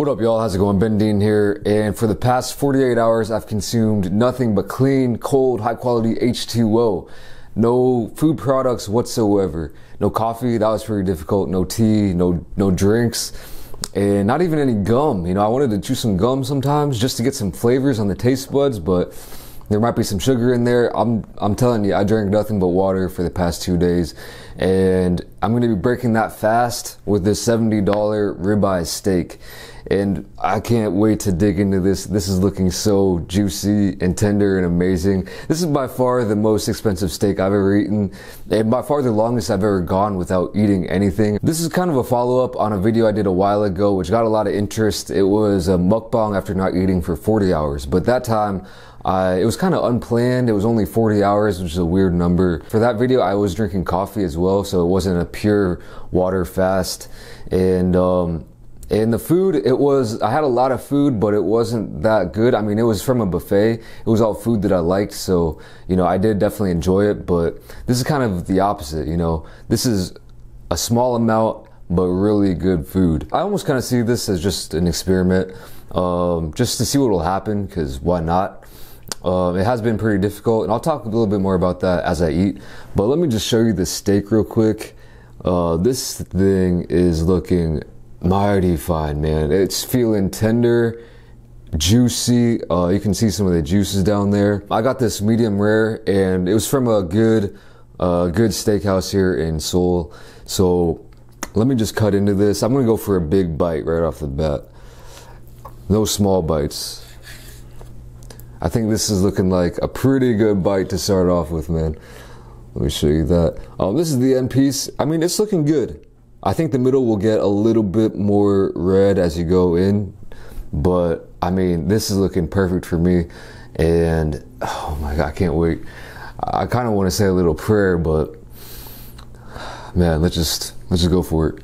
What up, y'all? How's it going? BenDeen here, and for the past 48 hours I've consumed nothing but clean, cold, high quality H2O. No food products whatsoever. No coffee, that was pretty difficult. No tea, no drinks, and not even any gum. You know, I wanted to chew some gum sometimes just to get some flavors on the taste buds, but there might be some sugar in there. I'm telling you, I drank nothing but water for the past 2 days, and I'm gonna be breaking that fast with this $70 ribeye steak. And I can't wait to dig into this. This is looking so juicy and tender and amazing. This is by far the most expensive steak I've ever eaten, and by far the longest I've ever gone without eating anything. This is kind of a follow-up on a video I did a while ago, which got a lot of interest. It was a mukbang after not eating for 40 hours, but that time it was kind of unplanned. It was only 40 hours, which is a weird number. For that video, I was drinking coffee as well, so it wasn't a pure water fast. And the food, I had a lot of food, but it wasn't that good. I mean, it was from a buffet. It was all food that I liked, so, you know, I did definitely enjoy it, but this is kind of the opposite, you know. This is a small amount, but really good food. I almost kind of see this as just an experiment, just to see what will happen, because why not? It has been pretty difficult, and I'll talk a little bit more about that as I eat, but let me just show you the steak real quick. This thing is looking mighty fine, man. It's feeling tender, juicy. You can see some of the juices down there. I got this medium rare, and it was from a good steakhouse here in Seoul. So let me just cut into this. I'm gonna go for a big bite right off the bat. No small bites. I think this is looking like a pretty good bite to start off with, man. Let me show you that. This is the end piece. I mean, it's looking good. I think the middle will get a little bit more red as you go in, but I mean, this is looking perfect for me, and oh my God, I can't wait. I kind of want to say a little prayer, but man, let's just go for it.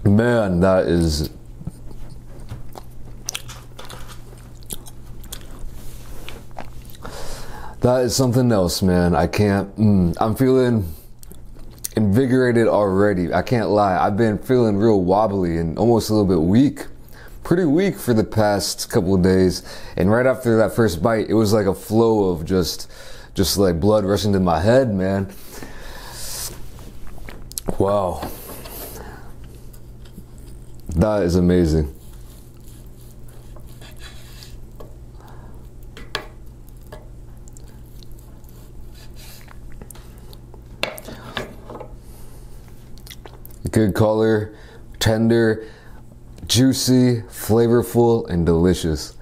Man, that is something else, man. I can't, I'm feeling invigorated already. I can't lie. I've been feeling real wobbly and almost a little bit weak. Pretty weak for the past couple of days. And right after that first bite, it was like a flow of just like blood rushing to my head, man. Wow. That is amazing. Good color, tender, juicy, flavorful, and delicious.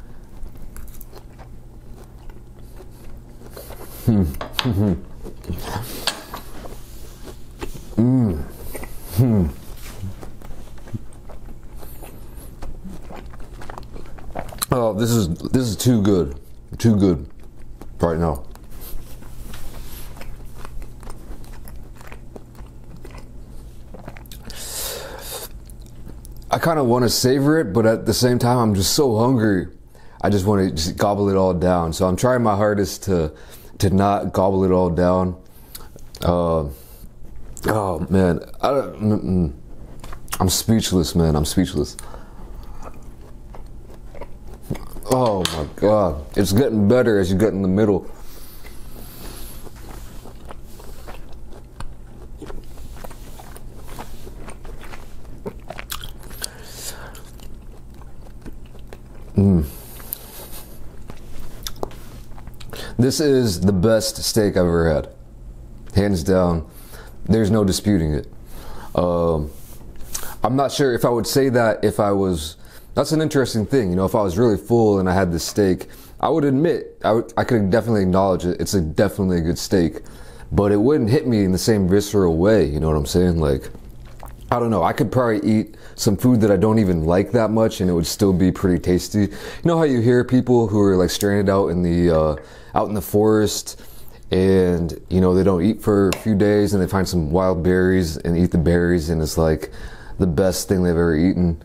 Oh, this is too good right now. I kind of want to savor it, but at the same time, I'm just so hungry. I just want to just gobble it all down. So I'm trying my hardest to not gobble it all down. Oh man, I'm speechless, man. I'm speechless. Oh my God, it's getting better as you get in the middle. This is the best steak I've ever had. Hands down. There's no disputing it. I'm not sure if I would say that if I was... That's an interesting thing, you know, if I was really full and I had this steak, I would admit, I could definitely acknowledge it. It's definitely a good steak, but it wouldn't hit me in the same visceral way, you know what I'm saying? Like, I don't know, I could probably eat some food that I don't even like that much and it would still be pretty tasty. You know how you hear people who are like stranded out in the forest, and you know they don't eat for a few days and they find some wild berries and eat the berries and it's like the best thing they've ever eaten.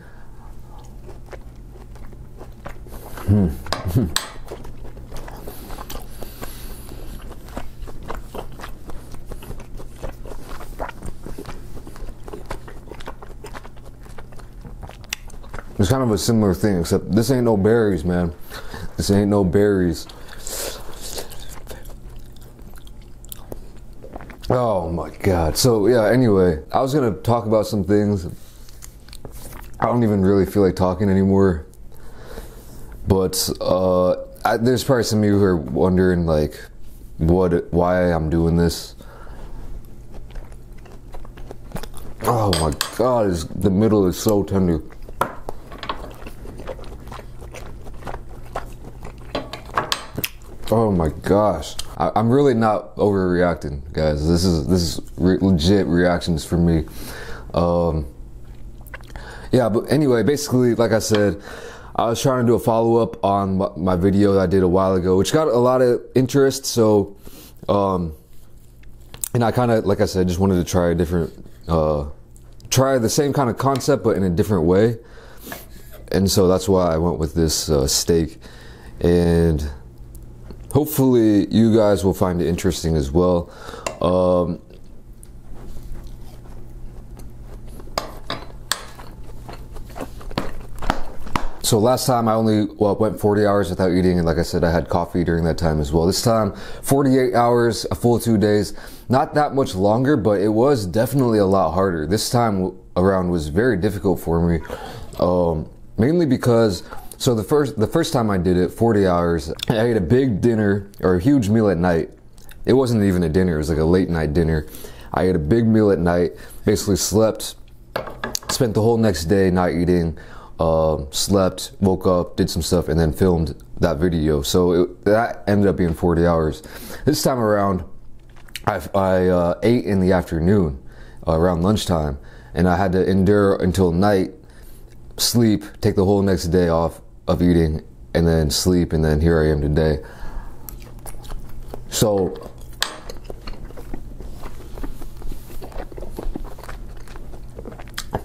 It's kind of a similar thing, except this ain't no berries, man. This ain't no berries. Oh my God. So yeah, anyway, I was gonna talk about some things. I don't even really feel like talking anymore. But there's probably some of you who are wondering like why I'm doing this. Oh my God, the middle is so tender. Oh my gosh. I'm really not overreacting, guys. This is legit reactions for me. Yeah, but anyway, basically, like I said, I was trying to do a follow-up on my video that I did a while ago, which got a lot of interest. So, and I kind of, like I said, just wanted to try a different, try the same kind of concept, but in a different way. And so that's why I went with this steak. And hopefully you guys will find it interesting as well. So last time I only went 40 hours without eating, and like I said, I had coffee during that time as well. This time, 48 hours, a full 2 days. Not that much longer, but it was definitely a lot harder. This time around was very difficult for me, mainly because, so the first time I did it, 40 hours, I ate a big dinner, or a huge meal at night. It wasn't even a dinner, it was like a late night dinner. I ate a big meal at night, basically slept, spent the whole next day not eating, slept, woke up, did some stuff, and then filmed that video. So that ended up being 40 hours. This time around, I ate in the afternoon, around lunchtime, and I had to endure until night, sleep, take the whole next day off of eating, and then sleep, and then here I am today. So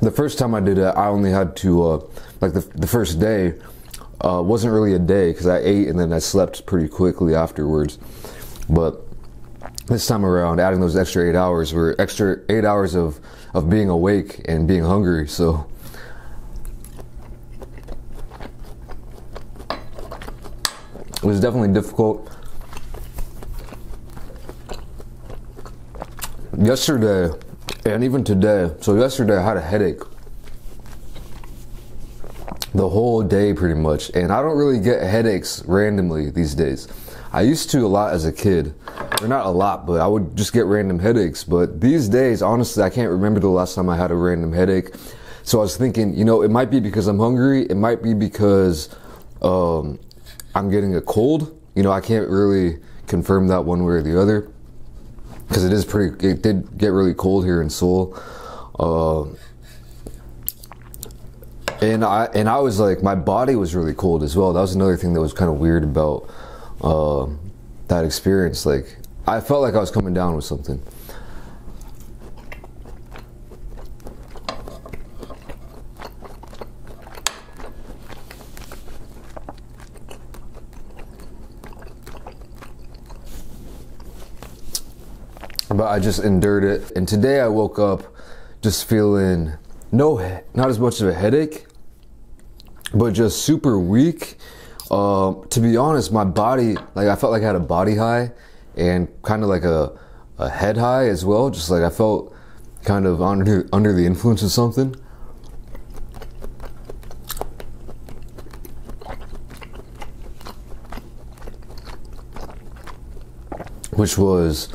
the first time I did it, I only had to, like the first day wasn't really a day because I ate and then I slept pretty quickly afterwards. But this time around, adding those extra 8 hours were extra 8 hours of being awake and being hungry. So it was definitely difficult. Yesterday, and even today, so yesterday I had a headache the whole day pretty much, and I don't really get headaches randomly these days. I used to a lot as a kid, or not a lot, but I would just get random headaches. But these days, honestly, I can't remember the last time I had a random headache. So I was thinking, you know, it might be because I'm hungry, it might be because I'm getting a cold. You know, I can't really confirm that one way or the other, because it did get really cold here in Seoul. And I was like, my body was really cold as well. That was another thing that was kind of weird about that experience. Like, I felt like I was coming down with something. But I just endured it. And today I woke up just feeling not as much of a headache, but just super weak. To be honest, my body, like I felt like I had a body high and kind of like a head high as well. Just like I felt kind of under the influence of something. Which was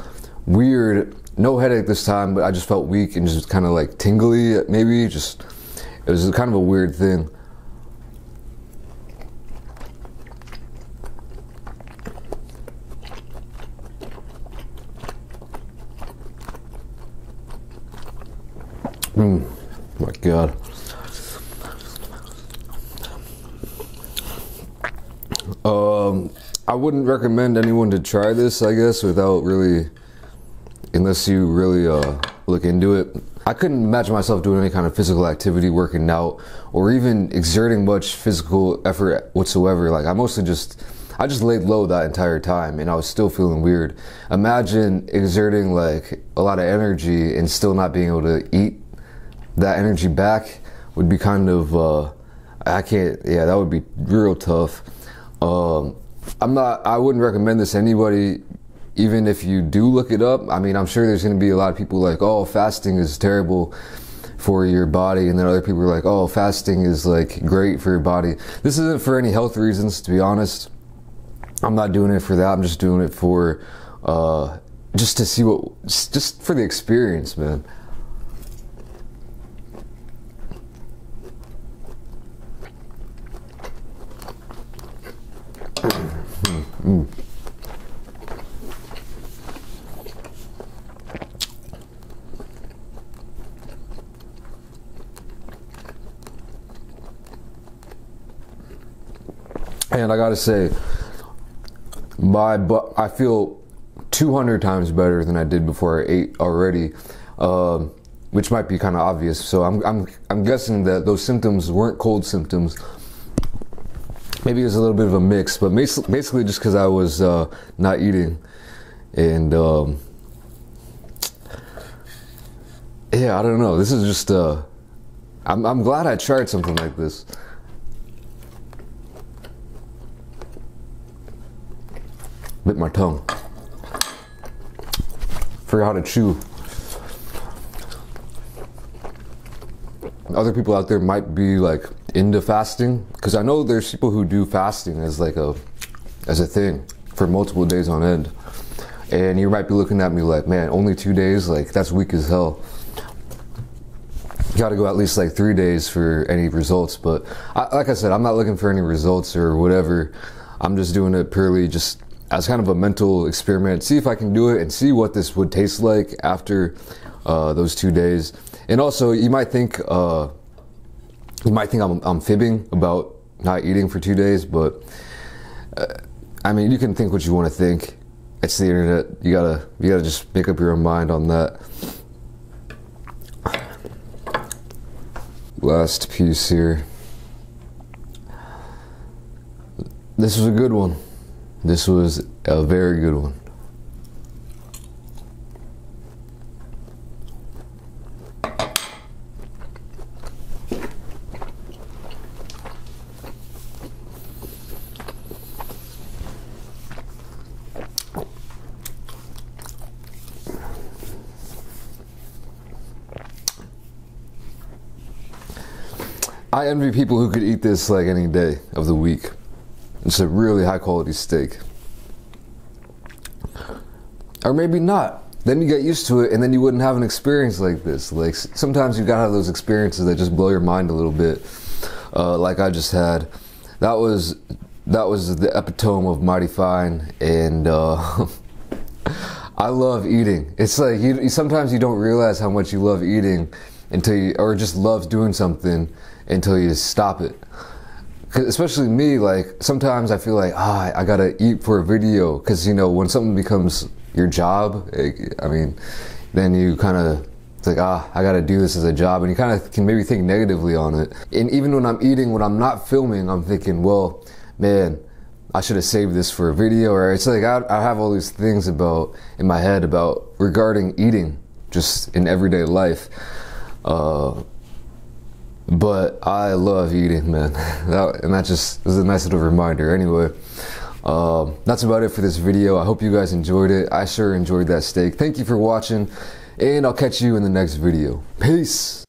weird. No headache this time, but I just felt weak and just kind of like tingly, maybe. Just, it was kind of a weird thing. God. I wouldn't recommend anyone to try this, I guess, without really, unless you really look into it. I couldn't imagine myself doing any kind of physical activity, working out, or even exerting much physical effort whatsoever. Like I just laid low that entire time and I was still feeling weird. Imagine exerting like a lot of energy and still not being able to eat that energy back. Would be kind of, that would be real tough. I wouldn't recommend this to anybody, even if you do look it up. I mean, I'm sure there's going to be a lot of people like, oh, fasting is terrible for your body, and then other people are like, oh, fasting is like great for your body. This isn't for any health reasons, to be honest. I'm not doing it for that. I'm just doing it for just to see just for the experience, man. And I gotta say, I feel 200 times better than I did before I ate already, which might be kind of obvious. So I'm guessing that those symptoms weren't cold symptoms. Maybe it was a little bit of a mix, but basically just because I was not eating, and yeah, I don't know. This is just I'm glad I tried something like this. Bit my tongue. Forgot how to chew. Other people out there might be like into fasting, because I know there's people who do fasting as like as a thing for multiple days on end. And you might be looking at me like, man, only 2 days? Like, that's weak as hell. You gotta go at least like 3 days for any results. But like I said, I'm not looking for any results or whatever. I'm just doing it purely just as kind of a mental experiment, see if I can do it and see what this would taste like after those 2 days. And also, you might think I'm fibbing about not eating for 2 days, but I mean, you can think what you want to think. It's the internet. You gotta just make up your own mind on that. Last piece here. This was a good one. This was a very good one. I envy people who could eat this like any day of the week. It's a really high quality steak. Or maybe not. Then you get used to it and then you wouldn't have an experience like this. Like sometimes you gotta have those experiences that just blow your mind a little bit. Like I just had. That was the epitome of mighty fine, and I love eating. It's like sometimes you don't realize how much you love eating or just love doing something until you stop it. Especially me, like sometimes I feel like I gotta eat for a video, because when something becomes your job, I mean, then you kind of, it's like I gotta do this as a job, and you kind of can maybe think negatively on it. And even when I'm eating, when I'm not filming, I'm thinking, well, man, I should have saved this for a video. Or it's like I have all these things in my head regarding eating, just in everyday life. But I love eating, man. And that just is a nice little reminder. Anyway, that's about it for this video. I hope you guys enjoyed it. I sure enjoyed that steak. Thank you for watching, and I'll catch you in the next video. Peace.